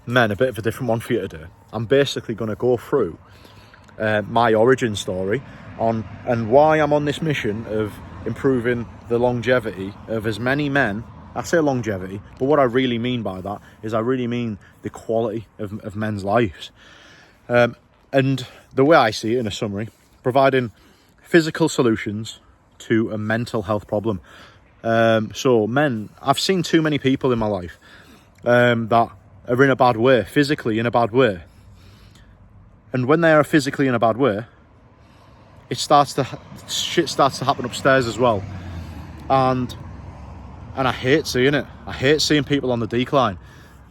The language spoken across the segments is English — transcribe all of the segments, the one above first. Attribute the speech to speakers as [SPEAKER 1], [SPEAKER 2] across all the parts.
[SPEAKER 1] men, a bit of a different one for you today. I'm basically going to go through my origin story and why I'm on this mission of improving the longevity of as many men. I say longevity, but what I really mean by that is I really mean the quality of men's lives. And the way I see it in a summary, providing physical solutions to a mental health problem. So men, I've seen too many people in my life that are in a bad way, physically in a bad way. And when they are physically in a bad way, shit starts to happen upstairs as well. And I hate seeing it. I hate seeing people on the decline.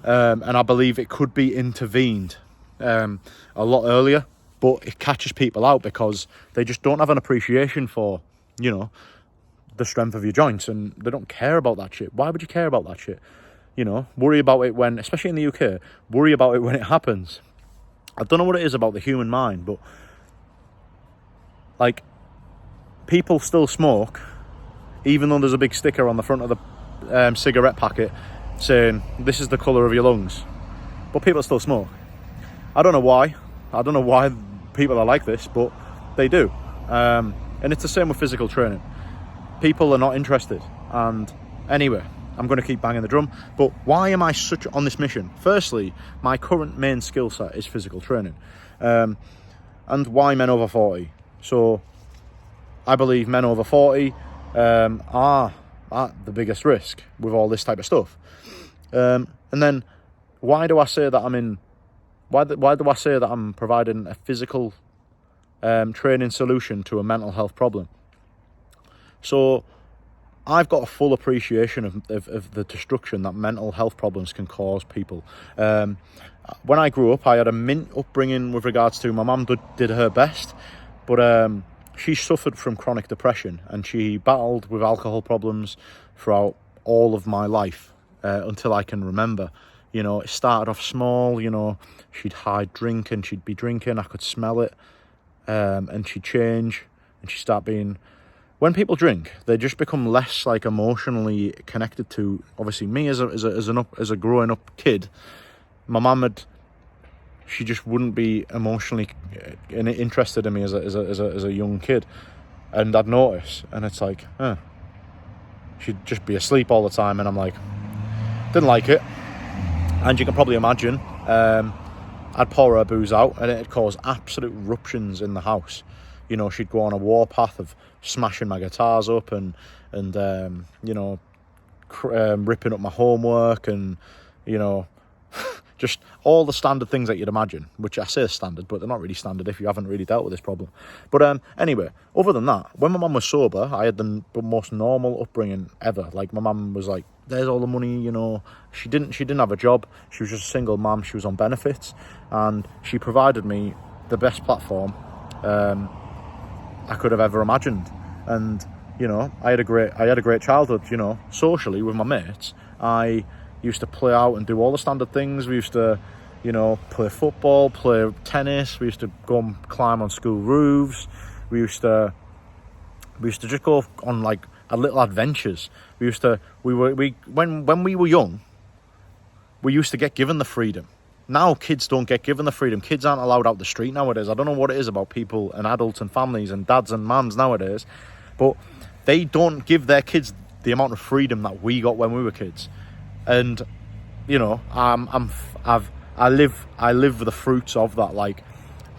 [SPEAKER 1] And I believe it could be intervened a lot earlier, but it catches people out because they just don't have an appreciation for, you know, the strength of your joints, and they don't care about that shit. Why would you care about that shit? You know, worry about it when, especially in the UK, worry about it when it happens. I don't know what it is about the human mind, but like, people still smoke, even though there's a big sticker on the front of the cigarette packet saying this is the colour of your lungs, but people still smoke. I don't know why people are like this, but they do. And it's the same with physical training. People are not interested. And anyway, I'm going to keep banging the drum. But why am I such on this mission? Firstly, my current main skill set is physical training. And why men over 40? So I believe men over 40 are at the biggest risk with all this type of stuff. And then why do I say that why do I say that I'm providing a physical training solution to a mental health problem? So I've got a full appreciation of the destruction that mental health problems can cause people. When I grew up, I had a mint upbringing with regards to my mum did her best, but she suffered from chronic depression and she battled with alcohol problems throughout all of my life until I can remember. You know, it started off small, you know, she'd hide drink and she'd be drinking, I could smell it, and she'd change and she'd start being... When people drink, they just become less like emotionally connected to, obviously, me as a growing up kid. My mum she just wouldn't be emotionally interested in me as a young kid, and I'd notice, and it's like, she'd just be asleep all the time, and I'm like, didn't like it. And you can probably imagine, I'd pour her booze out, and it'd cause absolute ruptions in the house. You know, she'd go on a warpath of smashing my guitars up and you know, ripping up my homework and, you know, just all the standard things that you'd imagine, which I say standard, but they're not really standard if you haven't really dealt with this problem. But anyway, other than that, when my mum was sober, I had the most normal upbringing ever. Like, my mum was like, there's all the money, you know. She didn't have a job. She was just a single mum. She was on benefits, and she provided me the best platform I could have ever imagined. And, you know, I had a great childhood, you know, socially with my mates. I used to play out and do all the standard things. We used to, you know, play football, play tennis. We used to go and climb on school roofs. We used to just go on like little adventures. When we were young, we used to get given the freedom. Now kids don't get given the freedom. Kids aren't allowed out the street nowadays. I don't know what it is about people and adults and families and dads and mums nowadays, but they don't give their kids the amount of freedom that we got when we were kids. And, you know, I live the fruits of that. Like,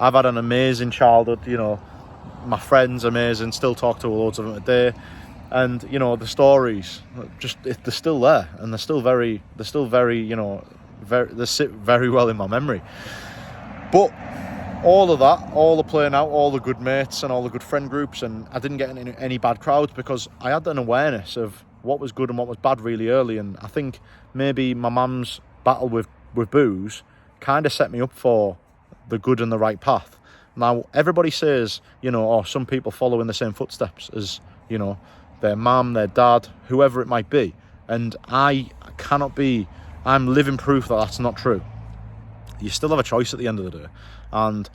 [SPEAKER 1] I've had an amazing childhood. You know, my friends amazing. Still talk to loads of them today. And, you know, the stories, they're still there, and they're still very, you know, they sit very well in my memory. But all of that, all the playing out, all the good mates and all the good friend groups, and I didn't get any bad crowds because I had an awareness of what was good and what was bad really early. And I think maybe my mum's battle with booze kind of set me up for the good and the right path. Now, everybody says, you know, some people follow in the same footsteps as, you know, their mum, their dad, whoever it might be. And I'm living proof that that's not true. You still have a choice at the end of the day. And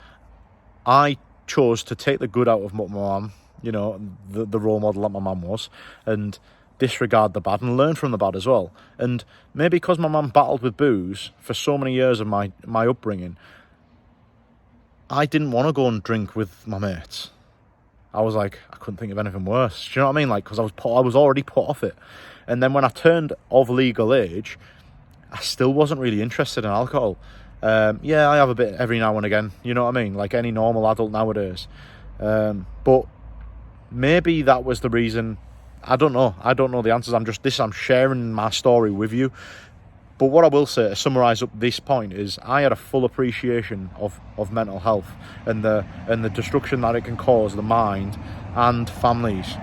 [SPEAKER 1] I chose to take the good out of my mum, you know, the role model that my mum was, and disregard the bad and learn from the bad as well. And maybe because my mum battled with booze for so many years of my upbringing, I didn't want to go and drink with my mates. I was like, I couldn't think of anything worse. Do you know what I mean? Like, because I was already put off it. And then when I turned of legal age, I still wasn't really interested in alcohol. Yeah, I have a bit every now and again. You know what I mean? Like any normal adult nowadays. But maybe that was the reason. I don't know. I don't know the answers. I'm sharing my story with you. But what I will say to summarise up this point is I had a full appreciation of mental health and the destruction that it can cause the mind and families.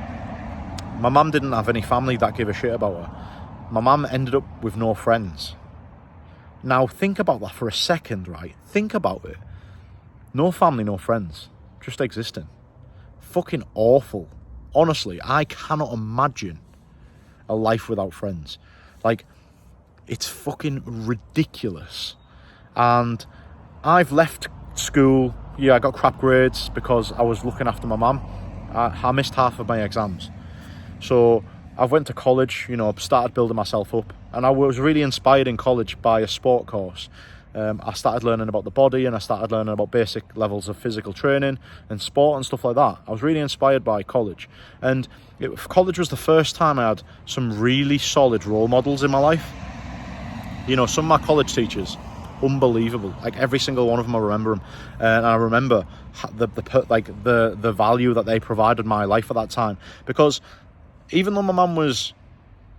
[SPEAKER 1] My mum didn't have any family that gave a shit about her. My mum ended up with no friends. Now think about that for a second, right? Think about it. No family, no friends. Just existing. Fucking awful. Honestly, I cannot imagine a life without friends. Like, it's fucking ridiculous. And I've left school. Yeah, I got crap grades because I was looking after my mum. I missed half of my exams. So I went to college, started building myself up. And I was really inspired in college by a sport course. I started learning about the body and I started learning about basic levels of physical training and sport and stuff like that. I was really inspired by college. And college was the first time I had some really solid role models in my life. Some of my college teachers, unbelievable. Like every single one of them, I remember them, and I remember the value that they provided my life at that time. Because even though my mum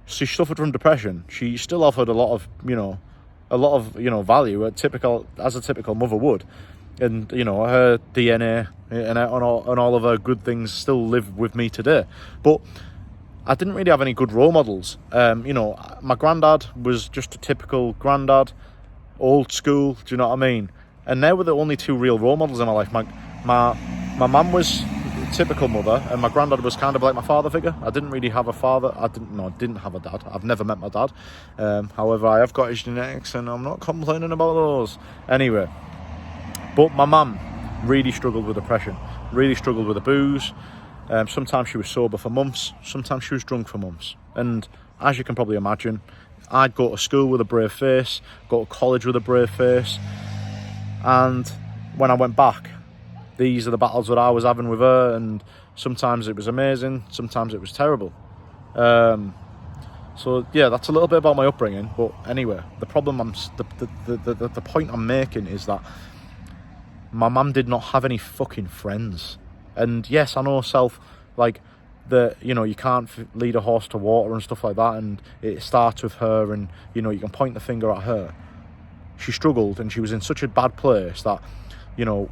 [SPEAKER 1] she suffered from depression, she still offered a lot of value, as a typical mother would, and her DNA and all of her good things still live with me today. But I didn't really have any good role models. My granddad was just a typical granddad, old school, do you know what I mean? And they were the only two real role models in my life. My mum was a typical mother, and my granddad was kind of like my father figure. I didn't really have a father. I didn't have a dad. I've never met my dad. However, I have got his genetics, and I'm not complaining about those. Anyway, but my mum really struggled with depression, really struggled with the booze. Sometimes she was sober for months, sometimes she was drunk for months. And as you can probably imagine, I'd go to school with a brave face, go to college with a brave face. And when I went back, these are the battles that I was having with her, and sometimes it was amazing, sometimes it was terrible. So yeah, that's a little bit about my upbringing. But anyway, the point I'm making is that my mum did not have any fucking friends. And yes, I know you can't lead a horse to water and stuff like that, and it starts with her, and you can point the finger at her. She struggled, and she was in such a bad place that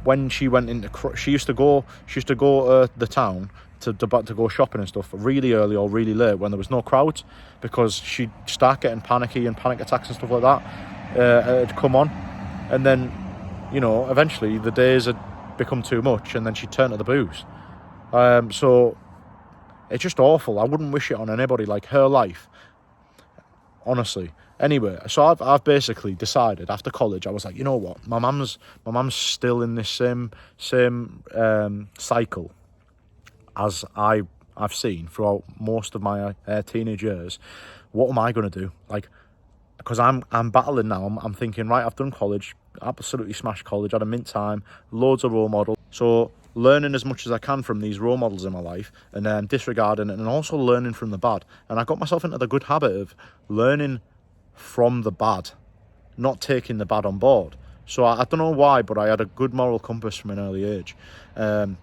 [SPEAKER 1] when she went into, she used to go to the town to go shopping and stuff really early or really late when there was no crowds, because she'd start getting panicky and panic attacks and stuff like that. It'd come on, and then eventually the days had become too much, and then she'd turn to the booze. So it's just awful. I wouldn't wish it on anybody, like her life, honestly. Anyway, so I've basically decided after college, I was like, you know what, my mum's still in this same cycle as I've seen throughout most of my teenage years. What am I going to do? Like, because I'm battling now. I'm thinking, right, I've done college, absolutely smashed college, had a mint time, loads of role models. So learning as much as I can from these role models in my life, and then disregarding it, and also learning from the bad. And I got myself into the good habit of learning from the bad, not taking the bad on board. So I don't know why, but I had a good moral compass from an early age. And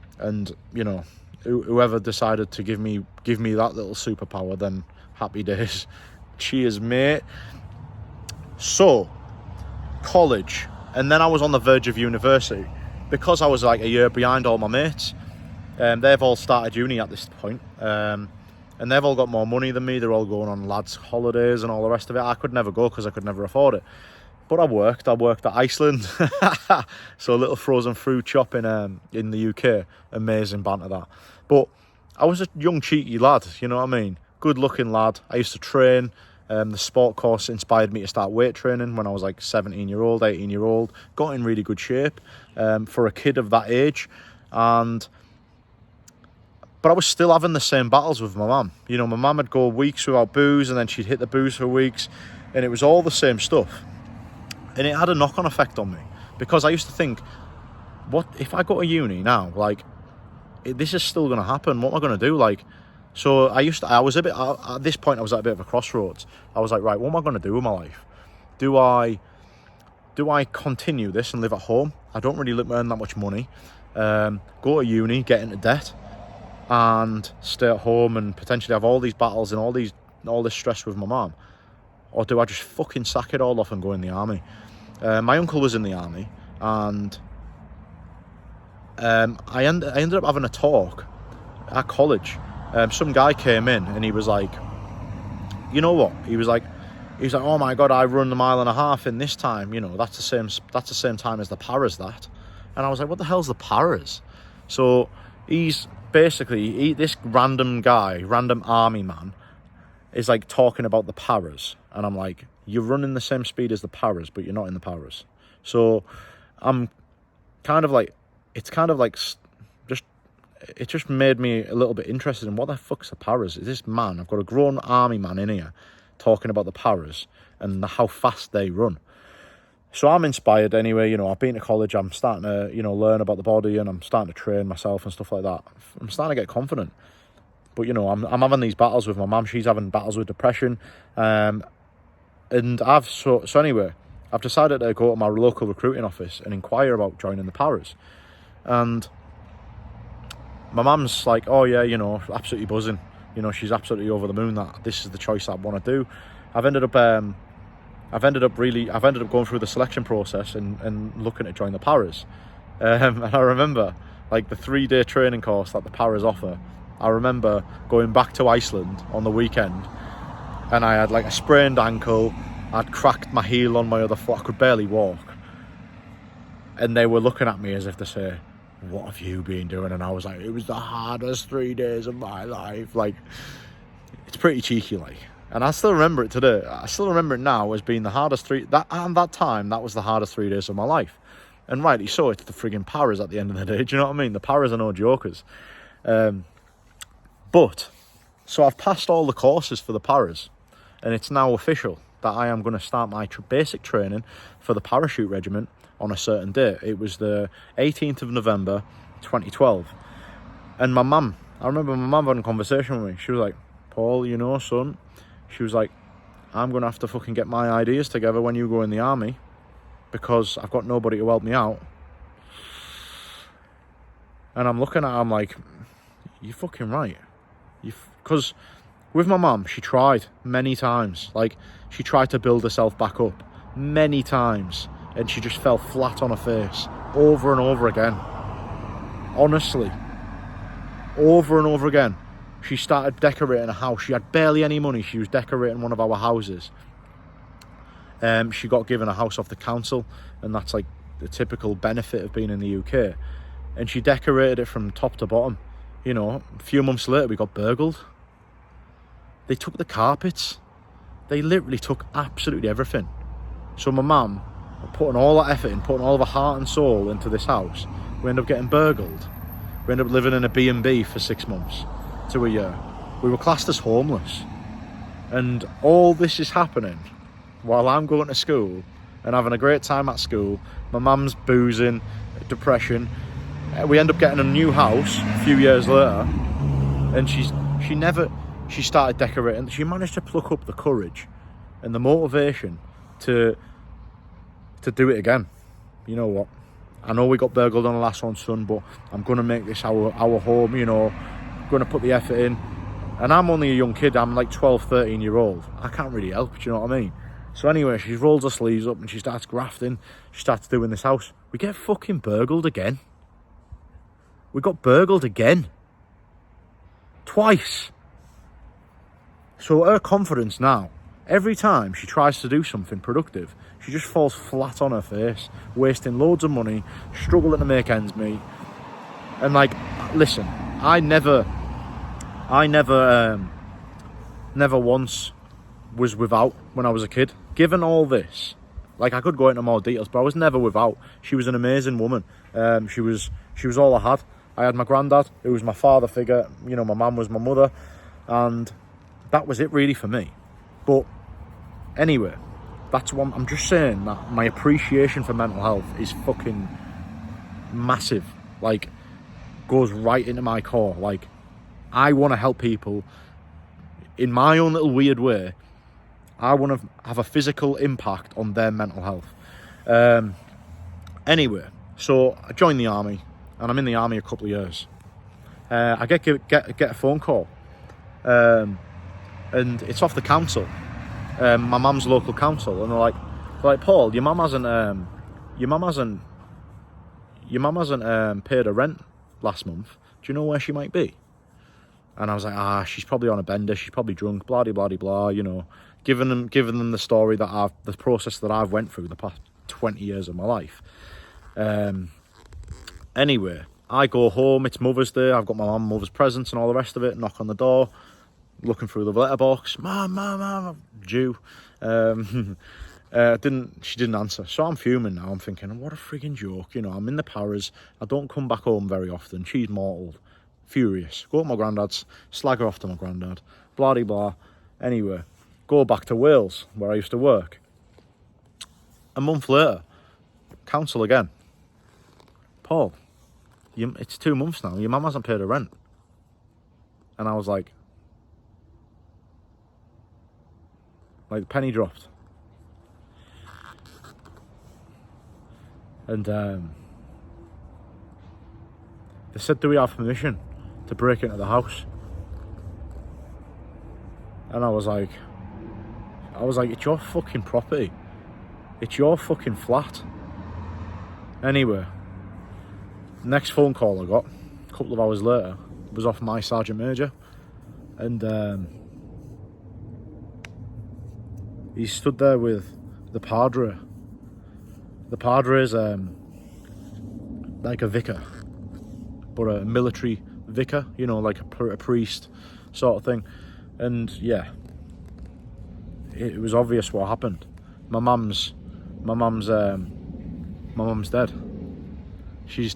[SPEAKER 1] whoever decided to give me that little superpower, then happy days. Cheers, mate. So, college, and then I was on the verge of university. Because I was like a year behind all my mates, they've all started uni at this point, and they've all got more money than me. They're all going on lads' holidays and all the rest of it. I could never go because I could never afford it. But I worked at Iceland, so a little frozen fruit shop in the UK. Amazing banter that. But I was a young cheeky lad, you know what I mean? Good looking lad. I used to train. The sport course inspired me to start weight training when I was like 17-year-old, 18-year-old. Got in really good shape for a kid of that age. And But I was still having the same battles with my mum. You know, my mum would go weeks without booze, and then she'd hit the booze for weeks, and it was all the same stuff. And it had a knock-on effect on me, because I used to think, what if I go to uni now? Like, this is still going to happen. What am I going to do? Like, so at this point, I was at a bit of a crossroads. I was like, right, what am I going to do with my life? Do I continue this and live at home? I don't really earn that much money. Go to uni, get into debt, and stay at home and potentially have all these battles and all this stress with my mum? Or do I just fucking sack it all off and go in the army? My uncle was in the army, and I ended up having a talk at college. Some guy came in and he was like, you know what? He was like, oh my God, I run 1.5 miles in this time. You know, that's the same time as the paras, that. And I was like, what the hell's the paras? So he's basically, this random army man is like talking about the paras. And I'm like, you're running the same speed as the paras, but you're not in the paras. So I'm kind of like, it just made me a little bit interested in what the fuck's the paras. Is this man? I've got a grown army man in here talking about the paras and how fast they run. So I'm inspired anyway. You know, I've been to college. I'm starting to, you know, learn about the body, and I'm starting to train myself and stuff like that. I'm starting to get confident. But, you know, I'm having these battles with my mum. She's having battles with depression. And anyway, I've decided to go to my local recruiting office and inquire about joining the paras. And my mum's like, oh yeah, you know, absolutely buzzing. You know, she's absolutely over the moon that this is the choice I want to do. I've ended up going through the selection process and looking to join the paras. And I remember, like, the 3-day training course that the paras offer. I remember going back to Iceland on the weekend, and I had like a sprained ankle. I'd cracked my heel on my other foot. I could barely walk. And they were looking at me as if to say, what have you been doing? And I was like, it was the hardest 3 days of my life. Like, it's pretty cheeky, like. And I still remember it today. I still remember it now as being the hardest that was the hardest 3 days of my life. And rightly so, it's the frigging paras at the end of the day. Do you know what I mean? The paras are no jokers. But, so I've passed all the courses for the paras, and it's now official that I am going to start my basic training for the parachute regiment on a certain date. It was the 18th of November, 2012. And I remember my mum having a conversation with me. She was like, Paul, you know, son, she was like, I'm going to have to fucking get my ideas together when you go in the army, because I've got nobody to help me out. And I'm looking at her, I'm like, you're fucking right. Because with my mum, she tried many times. Like, she tried to build herself back up many times, and she just fell flat on her face over and over again. Honestly, over and over again. She started decorating a house. She had barely any money. She was decorating one of our houses. She got given a house off the council, and that's like the typical benefit of being in the UK. And she decorated it from top to bottom. You know, a few months later, we got burgled. They took the carpets. They literally took absolutely everything. So my mum, putting all that effort in, putting all of her heart and soul into this house, we ended up getting burgled. We ended up living in a B&B for 6 months to a year. We were classed as homeless. And all this is happening while I'm going to school and having a great time at school. My mum's boozing, depression. We end up getting a new house a few years later, and she started decorating. She managed to pluck up the courage and the motivation to do it again. You know what? I know we got burgled on the last one, son, but I'm going to make this our home, you know. I'm going to put the effort in. And I'm only a young kid. I'm like 12, 13 year old. I can't really help, do you know what I mean? So anyway, she rolls her sleeves up and she starts grafting. She starts doing this house. We get fucking burgled again. We got burgled again. Twice. So her confidence now, every time she tries to do something productive, she just falls flat on her face, wasting loads of money, struggling to make ends meet. And like, listen, I never once was without when I was a kid. Given all this, like, I could go into more details, but I was never without. She was an amazing woman. She was all I had. I had my granddad, who was my father figure. You know, my mum was my mother, and that was it really for me. But anyway, that's one. I'm just saying that my appreciation for mental health is fucking massive. Like, goes right into my core. Like, I want to help people in my own little weird way. I want to have a physical impact on their mental health. Anyway, so I joined the army, and I'm in the army a couple of years. I get a phone call, and it's off the council, my mum's local council, and they're like, Paul, your mum hasn't paid her rent last month. Do you know where she might be? And I was like, she's probably on a bender, she's probably drunk, blah de blah de blah, you know, giving them the story that the process that I've went through the past 20 years of my life. Anyway, I go home, it's Mother's Day, I've got my mother's presents and all the rest of it, knock on the door, looking through the letterbox, mum, due. She didn't answer, so I'm fuming now. I'm thinking, what a frigging joke, you know, I'm in the paras, I don't come back home very often, she's mortal. Furious, go to my granddad's, slag her off to my granddad, blah de blah. Anyway, go back to Wales, where I used to work. A month later, council again. Paul, it's 2 months now, your mum hasn't paid her rent. And I was like, the penny dropped. And they said, do we have permission to break into the house? And I was like, it's your fucking property. It's your fucking flat. Anyway, next phone call I got, a couple of hours later, was off my Sergeant Major. And he stood there with the Padre. The Padre is like a vicar, but a military vicar, you know, like a priest sort of thing. And yeah, it was obvious what happened. My mum's dead. She's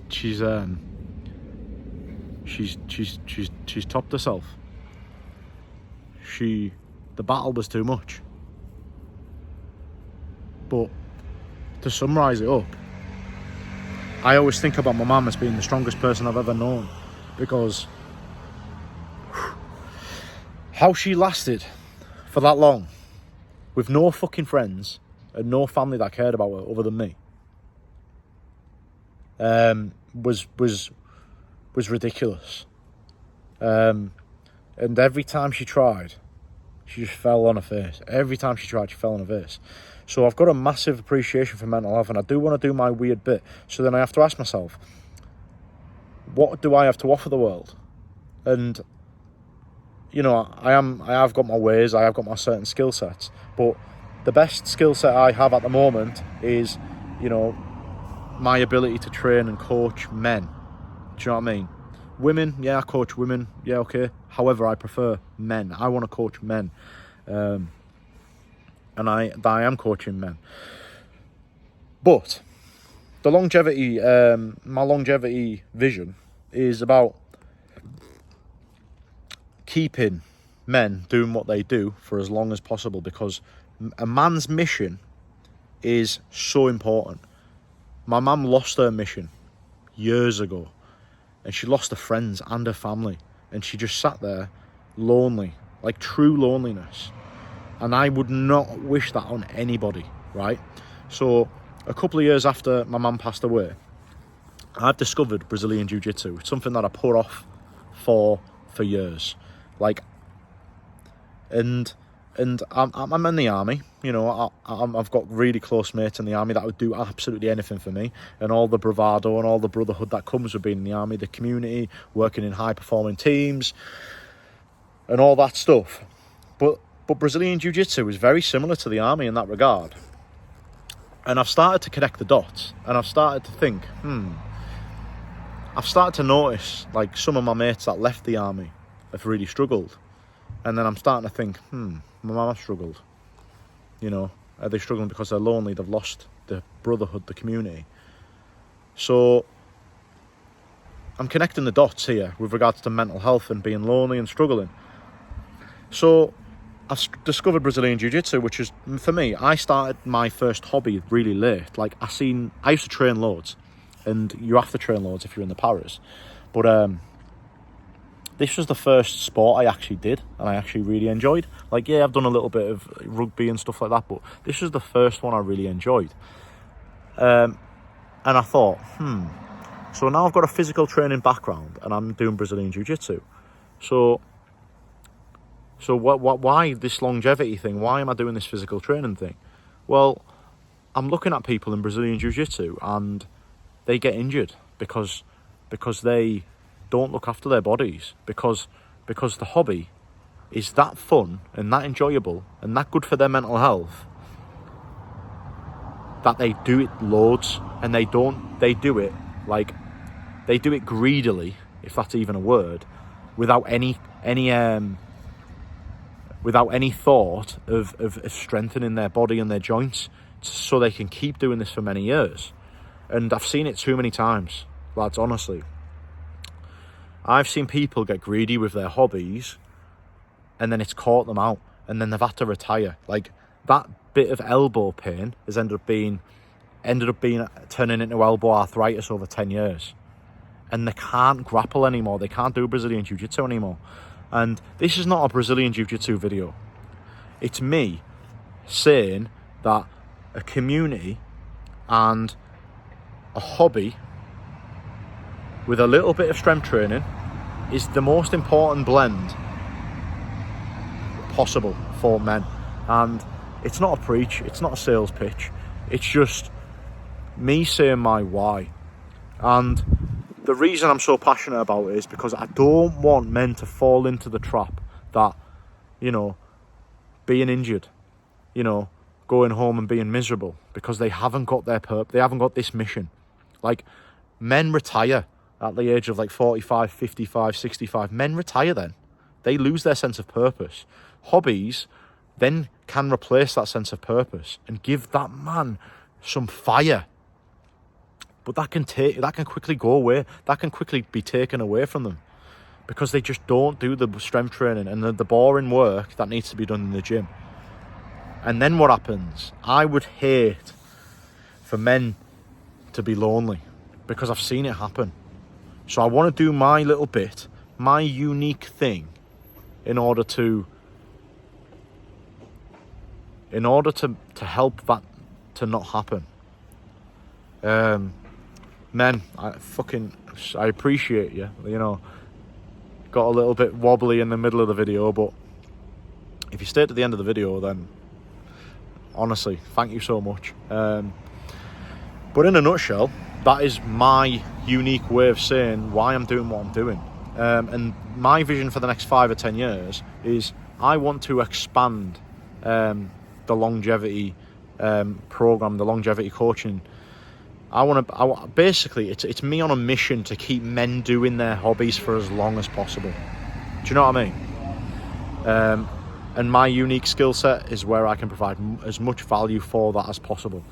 [SPEAKER 1] topped herself. The battle was too much. But to summarise it up, I always think about my mum as being the strongest person I've ever known, because how she lasted for that long with no fucking friends and no family that cared about her other than me was ridiculous. And every time she tried, she just fell on her face. Every time she tried, she fell on her face. So I've got a massive appreciation for mental health, and I do want to do my weird bit. So then I have to ask myself, what do I have to offer the world? And, you know, I have got my ways, I have got my certain skill sets, but the best skill set I have at the moment is, you know, my ability to train and coach men. Do you know what I mean? Women, yeah, I coach women, yeah, okay. However, I prefer men. I want to coach men. And I am coaching men. But the longevity, my longevity vision is about keeping men doing what they do for as long as possible, because a man's mission is so important. My mum lost her mission years ago, and she lost her friends and her family, and she just sat there lonely, like true loneliness. And I would not wish that on anybody, right? So a couple of years after my mum passed away, I've discovered Brazilian Jiu-Jitsu. It's something that I put off for years. Like, and I'm in the army, you know, I've got really close mates in the army that would do absolutely anything for me, and all the bravado and all the brotherhood that comes with being in the army, the community, working in high-performing teams, and all that stuff. But Brazilian Jiu-Jitsu is very similar to the army in that regard. And I've started to connect the dots, and I've started to think, I've started to notice, like, some of my mates that left the army have really struggled. And then I'm starting to think, my mama struggled. You know, are they struggling because they're lonely, they've lost the brotherhood, the community? So I'm connecting the dots here with regards to mental health and being lonely and struggling. So I've discovered Brazilian Jiu-Jitsu, which is, for me, I started my first hobby really late. Like, I used to train loads, and you have to train loads if you're in the paras. But this was the first sport I actually did, and I actually really enjoyed. Like, yeah, I've done a little bit of rugby and stuff like that, but this was the first one I really enjoyed. And I thought, so now I've got a physical training background, and I'm doing Brazilian Jiu-Jitsu. So why this longevity thing? Why am I doing this physical training thing? Well, I'm looking at people in Brazilian Jiu-Jitsu and they get injured because they don't look after their bodies, because the hobby is that fun and that enjoyable and that good for their mental health that they do it loads, and they do it greedily, if that's even a word, without any thought of strengthening their body and their joints, so they can keep doing this for many years. And I've seen it too many times, lads, honestly. I've seen people get greedy with their hobbies, and then it's caught them out, and then they've had to retire. Like, that bit of elbow pain has ended up being turning into elbow arthritis over 10 years. And they can't grapple anymore. They can't do Brazilian Jiu-Jitsu anymore. And this is not a Brazilian Jiu-Jitsu video. It's me saying that a community and a hobby with a little bit of strength training is the most important blend possible for men. And it's not a preach, it's not a sales pitch. It's just me saying my why. And the reason I'm so passionate about it is because I don't want men to fall into the trap that, being injured, going home and being miserable because they haven't got they haven't got this mission. Like, men retire at the age of 45, 55, 65. Men retire then. They lose their sense of purpose. Hobbies then can replace that sense of purpose and give that man some fire. But that can quickly go away. That can quickly be taken away from them because they just don't do the strength training and the boring work that needs to be done in the gym. And then what happens? I would hate for men to be lonely because I've seen it happen. So I want to do my little bit, my unique thing, in order to help that to not happen. Men, I appreciate you. Got a little bit wobbly in the middle of the video, but if you stayed to the end of the video, then honestly, thank you so much. But in a nutshell, that is my unique way of saying why I'm doing what I'm doing. And my vision for the next 5 or 10 years is I want to expand the longevity program, the longevity coaching. Basically, it's me on a mission to keep men doing their hobbies for as long as possible. Do you know what I mean? And my unique skill set is where I can provide as much value for that as possible.